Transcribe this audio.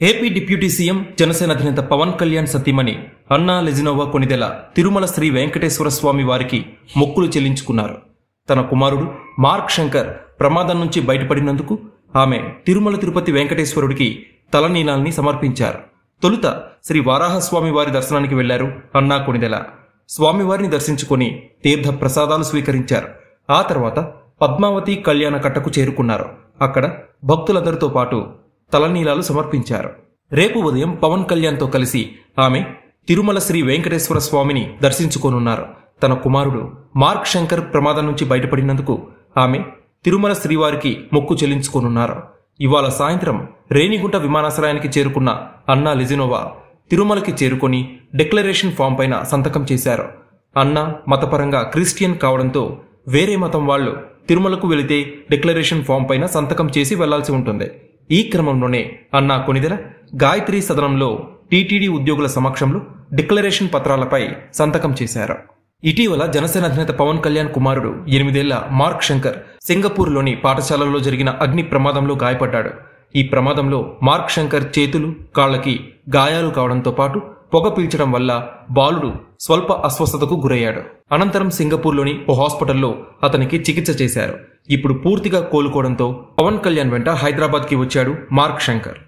AP deputy CM Janasena అధినేత పవన్ కళ్యాణ్ సతీమణి అన్నా లెజినోవా కొణిదెల తిరుమల శ్రీ వెంకటేశ్వర స్వామి వారికి మొక్కులు చెల్లించుకున్నారు. తన కుమారుడు మార్క్ శంకర్ ప్రమాదం నుంచి బయటపడినందుకు ఆమె తిరుమల తిరుపతి వెంకటేశ్వరుడికి తలనీలాల్ని సమర్పించారు. తొలుత శ్రీ వారాహస్వామి వారి దర్శనానికి వెళ్లారు అన్నా కొణిదెల. స్వామివారిని దర్శించుకుని తీర్థ ప్రసాదాలు స్వీకరించారు. ఆ తర్వాత పద్మావతి కళ్యాణ కట్టకు చేరుకున్నారు. అక్కడ భక్తులందరితో పాటు తలనీలాలు సమర్పించారు. రేపు ఉదయం పవన్ కళ్యాణ్తో కలిసి ఆమె తిరుమల శ్రీ వెంకటేశ్వర స్వామిని దర్శించుకోనున్నారు. తన కుమారుడు మార్క్ శంకర్ ప్రమాదం నుంచి బయటపడినందుకు ఆమె తిరుమల శ్రీవారికి మొక్కు చెల్లించుకోనున్నారు. ఇవాళ సాయంత్రం రేణిగుంట విమానాశ్రయానికి చేరుకున్న అన్నా లెజినోవా తిరుమలకి చేరుకొని డిక్లరేషన్ ఫామ్ పైన సంతకం చేశారు. అన్నా మతపరంగా క్రిస్టియన్ కావడంతో వేరే మతం వాళ్లు తిరుమలకు వెళితే డిక్లరేషన్ ఫామ్ పైన సంతకం చేసి వెళ్లాల్సి ఉంటుంది. ఈ క్రమంలోనే అన్నా కొణిదెల గాయత్రి సదనంలో టీటీడీ ఉద్యోగుల సమక్షంలో డిక్లరేషన్ పత్రాలపై సంతకం చేశారు. ఇటీవల జనసేన అధినేత పవన్ కళ్యాణ్ కుమారుడు 8 ఏళ్ల మార్క్ శంకర్ సింగపూర్లోని పాఠశాలలో జరిగిన అగ్ని ప్రమాదంలో గాయపడ్డాడు. ఈ ప్రమాదంలో మార్క్ శంకర్ చేతులు కాళ్లకి గాయాలు కావడంతో పాటు పొగ పీల్చడం వల్ల బాలుడు స్వల్ప అస్వస్థతకు గురయ్యాడు. అనంతరం సింగపూర్లోని ఓ హాస్పిటల్లో అతనికి చికిత్స చేశారు. ఇప్పుడు పూర్తిగా కోలుకోవడంతో పవన్ కళ్యాణ్ వెంట హైదరాబాద్కి వచ్చాడు మార్క్ శంకర్.